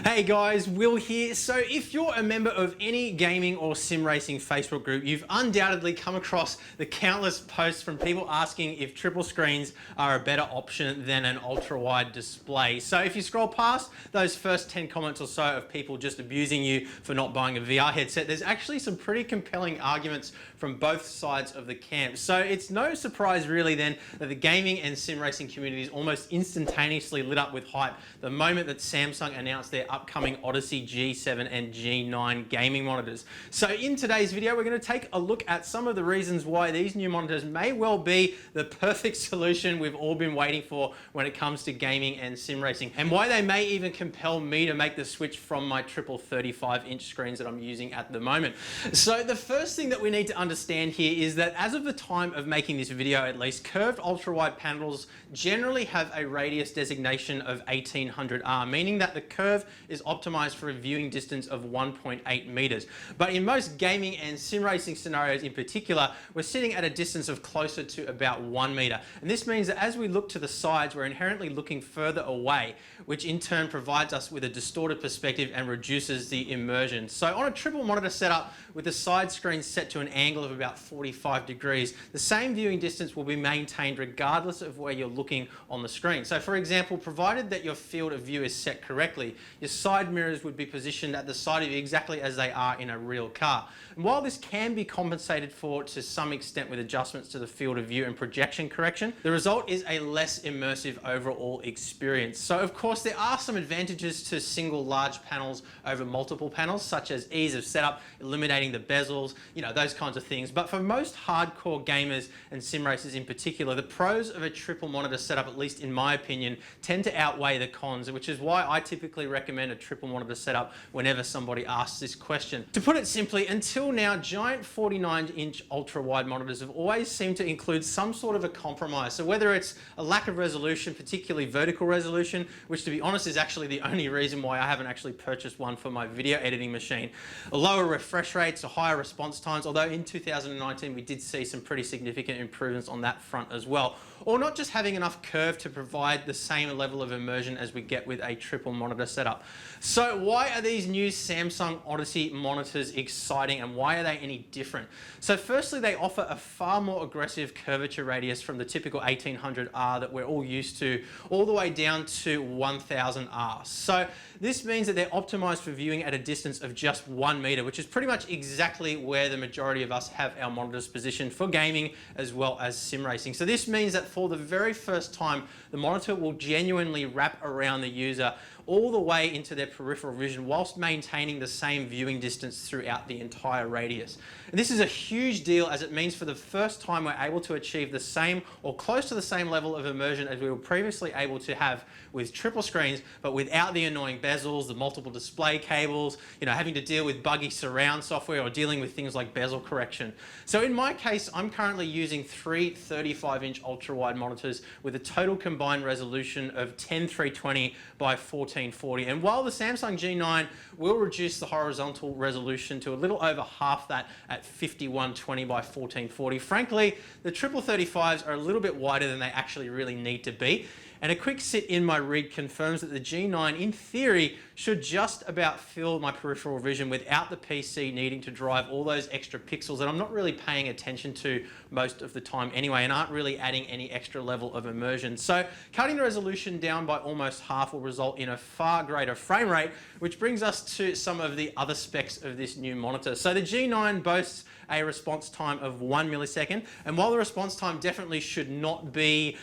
Hey guys, Will here. So if you're a member of any gaming or sim racing Facebook group, you've undoubtedly come across the countless posts from people asking if triple screens are a better option than an ultra-wide display. So if you scroll past those first 10 comments or so of people just abusing you for not buying a VR headset, there's actually some pretty compelling arguments from both sides of the camp. So it's no surprise really then that the gaming and sim racing community is almost instantaneously lit up with hype the moment that Samsung announced their upcoming Odyssey G7 and G9 gaming monitors. So in today's video, we're going to take a look at some of the reasons why these new monitors may well be the perfect solution we've all been waiting for when it comes to gaming and sim racing, and why they may even compel me to make the switch from my triple 35-inch screens that I'm using at the moment. So the first thing that we need to understand here is that as of the time of making this video at least, curved ultra-wide panels generally have a radius designation of 1800R, meaning that the curve is optimized for a viewing distance of 1.8 meters. But in most gaming and sim racing scenarios in particular, we're sitting at a distance of closer to about 1 meter. And this means that as we look to the sides, we're inherently looking further away, which in turn provides us with a distorted perspective and reduces the immersion. So on a triple monitor setup with the side screen set to an angle of about 45 degrees, the same viewing distance will be maintained regardless of where you're looking on the screen. So for example, provided that your field of view is set correctly, your side mirrors would be positioned at the side of you exactly as they are in a real car. And while this can be compensated for to some extent with adjustments to the field of view and projection correction, the result is a less immersive overall experience. So of course there are some advantages to single large panels over multiple panels, such as ease of setup, eliminating the bezels, those kinds of things. But for most hardcore gamers and sim racers in particular, the pros of a triple monitor setup, at least in my opinion, tend to outweigh the cons, which is why I typically recommend a triple monitor setup whenever somebody asks this question. To put it simply, until now, giant 49-inch ultra-wide monitors have always seemed to include some sort of a compromise. So whether it's a lack of resolution, particularly vertical resolution, which to be honest is actually the only reason why I haven't actually purchased one for my video editing machine, lower refresh rates or higher response times, although in 2019 we did see some pretty significant improvements on that front as well, or not just having enough curve to provide the same level of immersion as we get with a triple monitor setup. So why are these new Samsung Odyssey monitors exciting, and why are they any different? So firstly, they offer a far more aggressive curvature radius from the typical 1800R that we're all used to, all the way down to 1000R. So this means that they're optimized for viewing at a distance of just 1 meter, which is pretty much exactly where the majority of us have our monitors positioned for gaming as well as sim racing. So this means that for the very first time, the monitor will genuinely wrap around the user all the way into their peripheral vision whilst maintaining the same viewing distance throughout the entire radius. And this is a huge deal, as it means for the first time we're able to achieve the same or close to the same level of immersion as we were previously able to have with triple screens, but without the annoying bezels, the multiple display cables, having to deal with buggy surround software or dealing with things like bezel correction. So in my case, I'm currently using three 35-inch ultra-wide monitors with a total combined resolution of 10320 by 1440. And while the Samsung G9 will reduce the horizontal resolution to a little over half that at 5120 by 1440, frankly, the triple 35s are a little bit wider than they actually really need to be. And a quick sit in my rig confirms that the G9, in theory, should just about fill my peripheral vision without the PC needing to drive all those extra pixels that I'm not really paying attention to most of the time anyway, and aren't really adding any extra level of immersion. So cutting the resolution down by almost half will result in a far greater frame rate, which brings us to some of the other specs of this new monitor. So the G9 boasts a response time of 1 millisecond, and while the response time definitely should not be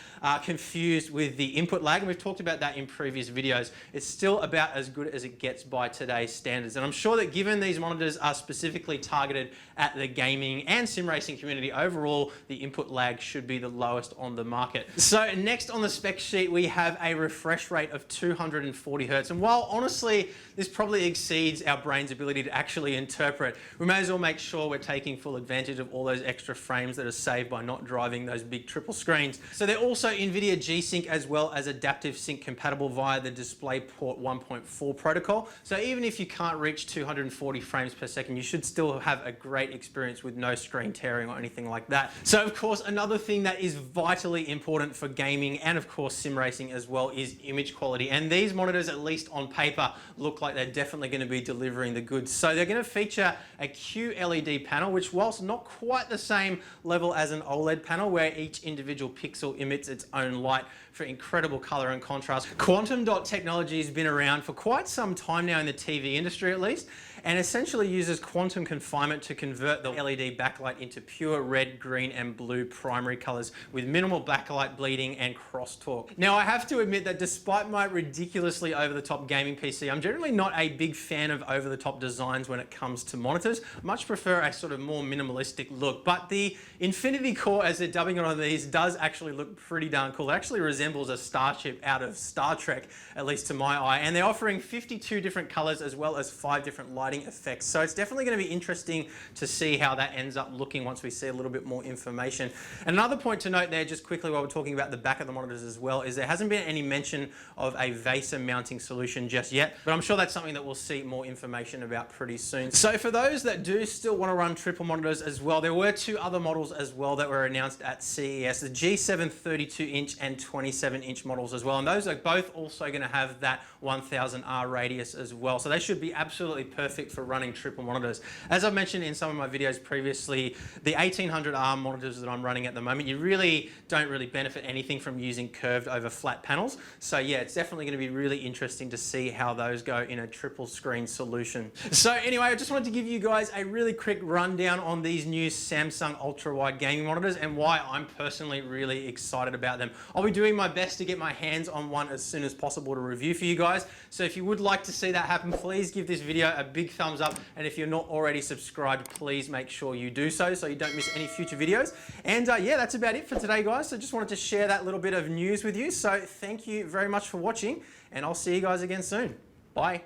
confused with the input lag, and we've talked about that in previous videos, it's still about as good as it gets by today's standards. And I'm sure that given these monitors are specifically targeted at the gaming and sim racing community, overall the input lag should be the lowest on the market. So next on the spec sheet we have a refresh rate of 240 Hz, and while honestly this probably exceeds our brain's ability to actually interpret, we may as well make sure we're taking full advantage of all those extra frames that are saved by not driving those big triple screens. So they're also NVIDIA G-Sync as well, well as adaptive sync compatible via the DisplayPort 1.4 protocol. So even if you can't reach 240 frames per second, you should still have a great experience with no screen tearing or anything like that. So of course, another thing that is vitally important for gaming and of course sim racing as well is image quality. And these monitors, at least on paper, look like they're definitely going to be delivering the goods. So they're going to feature a QLED panel, which whilst not quite the same level as an OLED panel where each individual pixel emits its own light for incredible color and contrast. Quantum dot technology has been around for quite some time now in the TV industry at least, and essentially uses quantum confinement to convert the LED backlight into pure red, green and blue primary colors with minimal backlight bleeding and crosstalk. Now I have to admit that despite my ridiculously over-the-top gaming PC, I'm generally not a big fan of over-the-top designs when it comes to monitors. I much prefer a sort of more minimalistic look, but the Infinity Core, as they're dubbing it on these, does actually look pretty darn cool. It actually resembles a starship out of Star Trek, at least to my eye, and they're offering 52 different colors as well as 5 different lighting effects. So it's definitely going to be interesting to see how that ends up looking once we see a little bit more information. And another point to note there, just quickly while we're talking about the back of the monitors as well, is there hasn't been any mention of a VESA mounting solution just yet, but I'm sure that's something that we'll see more information about pretty soon. So for those that do still want to run triple monitors as well, there were 2 other models as well that were announced at CES, the G7 32-inch and 27-inch models as well, and those are both also going to have that 1000R radius as well, so they should be absolutely perfect for running triple monitors. As I've mentioned in some of my videos previously, the 1800R monitors that I'm running at the moment, you really don't benefit anything from using curved over flat panels, so yeah, it's definitely going to be really interesting to see how those go in a triple screen solution. So anyway, I just wanted to give you guys a really quick rundown on these new Samsung Ultrawide gaming monitors and why I'm personally really excited about them. I'll be doing my best to get my hands on one as soon as possible to review for you guys, so if you would like to see that happen, please give this video a big thumbs up, and if you're not already subscribed, please make sure you do so you don't miss any future videos. And yeah, that's about it for today, guys. So just wanted to share that little bit of news with you. So thank you very much for watching, and I'll see you guys again soon. Bye.